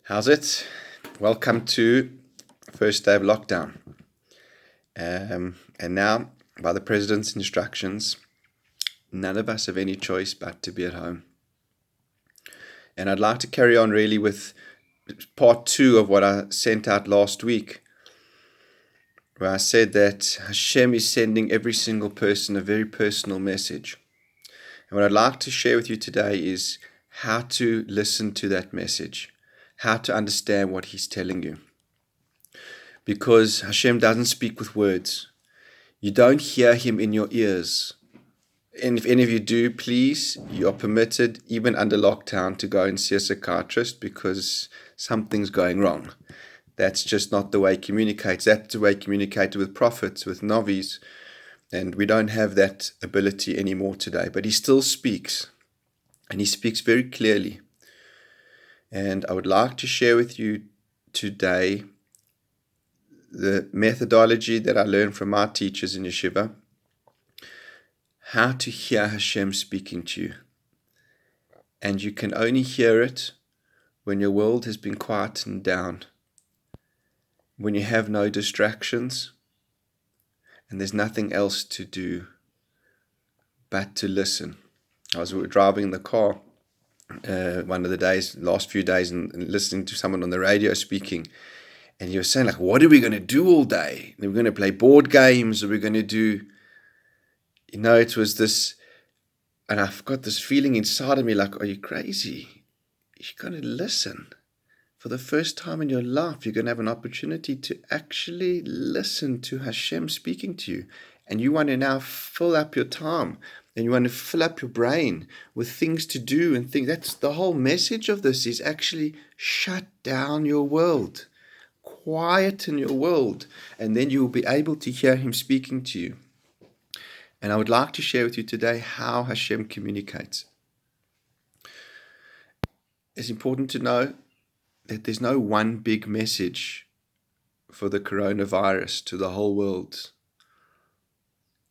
How's it? Welcome to first day of lockdown. And now, by the president's instructions, none of us have any choice but to be at home. And I'd like to carry on really with part 2 of what I sent out last week, where I said that Hashem is sending every single person a very personal message. And what I'd like to share with you today is how to listen to that message, how to understand what he's telling you. Because Hashem doesn't speak with words. You don't hear him in your ears. And if any of you do, please, you are permitted, even under lockdown, to go and see a psychiatrist because something's going wrong. That's just not the way he communicates. That's the way he communicated with prophets, with Navis. And we don't have that ability anymore today. But he still speaks. And he speaks very clearly. And I would like to share with you today the methodology that I learned from my teachers in yeshiva, how to hear Hashem speaking to you. And you can only hear it when your world has been quietened down, when you have no distractions, and there's nothing else to do but to listen. I was driving in the car one of the days, last few days, and listening to someone on the radio speaking. And he was saying, like, what are we going to do all day? We're going to play board games, or we're going to do, it was this, and I've got this feeling inside of me like, are you crazy? You're going to listen. For the first time in your life, you're going to have an opportunity to actually listen to Hashem speaking to you. And you want to now fill up your time, and you want to fill up your brain with things to do and things. That's the whole message of this, is actually shut down your world. Quieten your world, and then you will be able to hear him speaking to you. And I would like to share with you today how Hashem communicates. It's important to know that there's no one big message for the coronavirus to the whole world.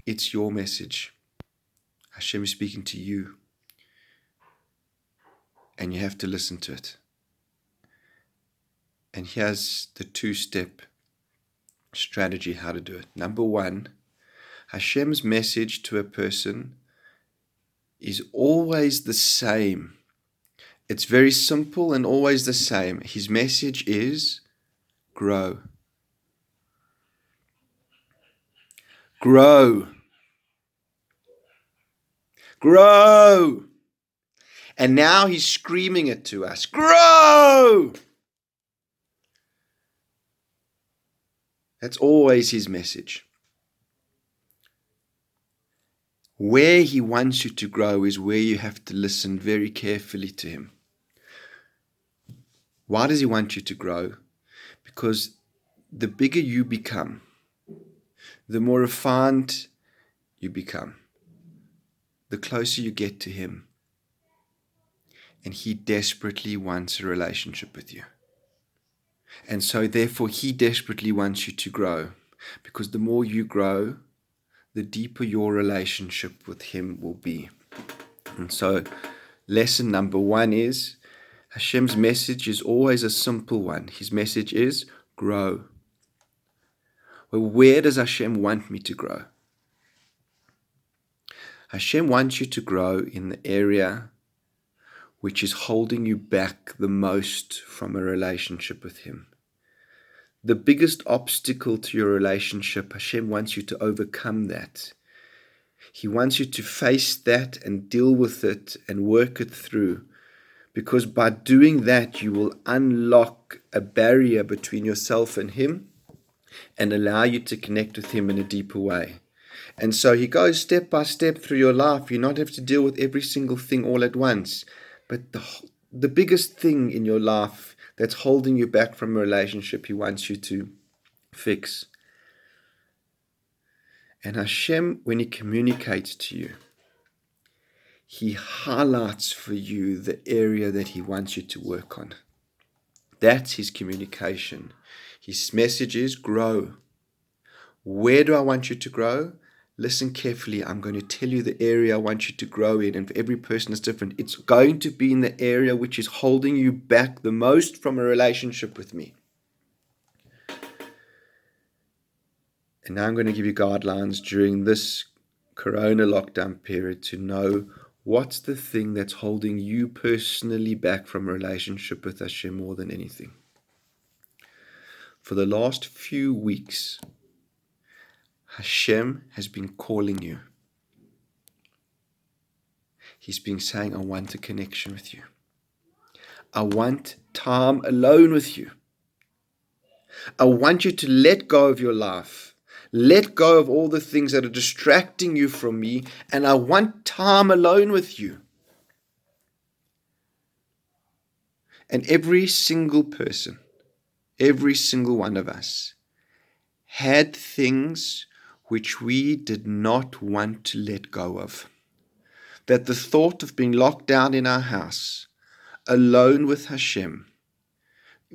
It's your message. Hashem is speaking to you, and you have to listen to it. And here's the 2-step strategy how to do it. Number 1, Hashem's message to a person is always the same. It's very simple and always the same. His message is grow. Grow. Grow. And now he's screaming it to us. Grow! That's always his message. Where he wants you to grow is where you have to listen very carefully to him. Why does he want you to grow? Because the bigger you become, the more refined you become, the closer you get to him. And he desperately wants a relationship with you. And so therefore he desperately wants you to grow, because the more you grow, the deeper your relationship with him will be. And so lesson number 1 is Hashem's message is always a simple one. His message is grow. Well, where does Hashem want me to grow? Hashem wants you to grow in the area which is holding you back the most from a relationship with him. The biggest obstacle to your relationship, Hashem wants you to overcome that. He wants you to face that and deal with it and work it through. Because by doing that, you will unlock a barrier between yourself and him and allow you to connect with him in a deeper way. And so he goes step by step through your life. You not have to deal with every single thing all at once. But the biggest thing in your life that's holding you back from a relationship, he wants you to fix. And Hashem, when he communicates to you, he highlights for you the area that he wants you to work on. That's his communication. His message is grow. Where do I want you to grow? listen carefully. I'm going to tell you the area I want you to grow in, and for every person is different. It's going to be in the area which is holding you back the most from a relationship with me. And now I'm going to give you guidelines during this Corona lockdown period to know what's the thing that's holding you personally back from a relationship with Hashem more than anything. For the last few weeks, Hashem has been calling you. He's been saying, I want a connection with you. I want time alone with you. I want you to let go of your life. Let go of all the things that are distracting you from me, and I want time alone with you. And every single person, every single one of us, had things which we did not want to let go of. That the thought of being locked down in our house, alone with Hashem,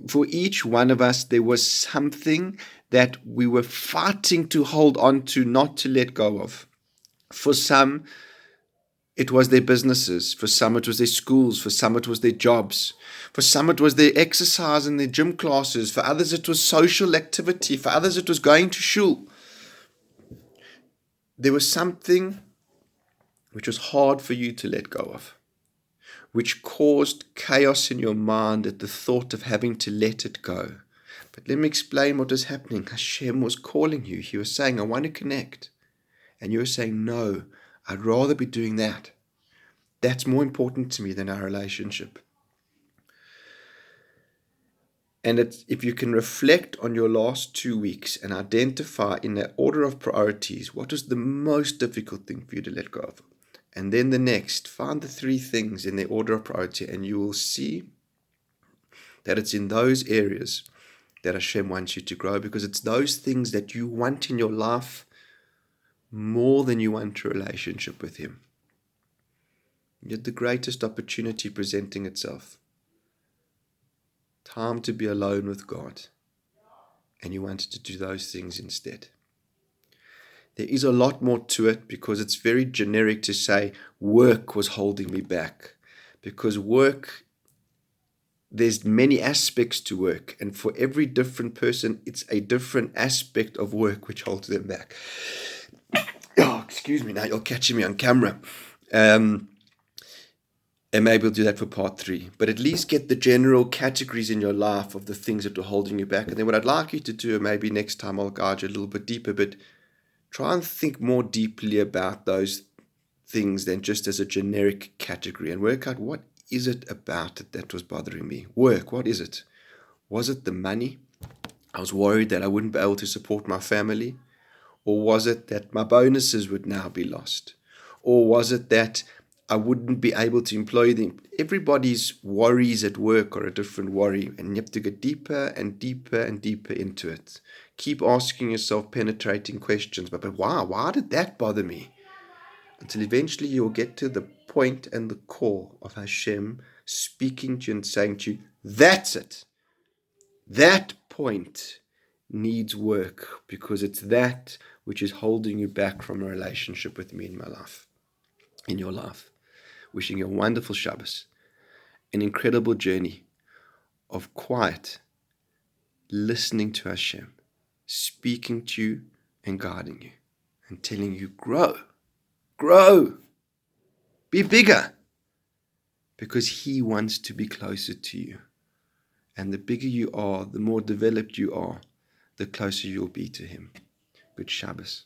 for each one of us, there was something that we were fighting to hold on to, not to let go of. For some, it was their businesses. For some, it was their schools. For some, it was their jobs. For some, it was their exercise and their gym classes. For others, it was social activity. For others, it was going to shul. There was something which was hard for you to let go of, which caused chaos in your mind at the thought of having to let it go. But let me explain what was happening. Hashem was calling you. He was saying, I want to connect. And you were saying, no, I'd rather be doing that. That's more important to me than our relationship. And if you can reflect on your last 2 weeks and identify in the order of priorities, what was the most difficult thing for you to let go of? And then the next, find the 3 things in the order of priority, and you will see that it's in those areas that Hashem wants you to grow, because it's those things that you want in your life more than you want a relationship with Him. You had the greatest opportunity presenting itself. Time to be alone with God. And you wanted to do those things instead. There is a lot more to it, because it's very generic to say work was holding me back. Because work, there's many aspects to work. And for every different person, it's a different aspect of work which holds them back. Oh, excuse me, now you're catching me on camera. And maybe we'll do that for part 3. But at least get the general categories in your life of the things that were holding you back. And then what I'd like you to do, maybe next time I'll guide you a little bit deeper, but try and think more deeply about those things than just as a generic category, and work out what is it about it that was bothering me. Work, what is it? Was it the money? I was worried that I wouldn't be able to support my family. Or was it that my bonuses would now be lost? Or was it that I wouldn't be able to employ them? Everybody's worries at work are a different worry, and you have to get deeper and deeper and deeper into it. Keep asking yourself penetrating questions. But why did that bother me? Until eventually you'll get to the point and the core of Hashem speaking to you and saying to you, that's it. That point needs work, because it's that which is holding you back from a relationship with me in my life, in your life. Wishing you a wonderful Shabbos, an incredible journey of quiet, listening to Hashem, speaking to you and guiding you and telling you, grow, be bigger, because He wants to be closer to you. And the bigger you are, the more developed you are, the closer you'll be to Him. Good Shabbos.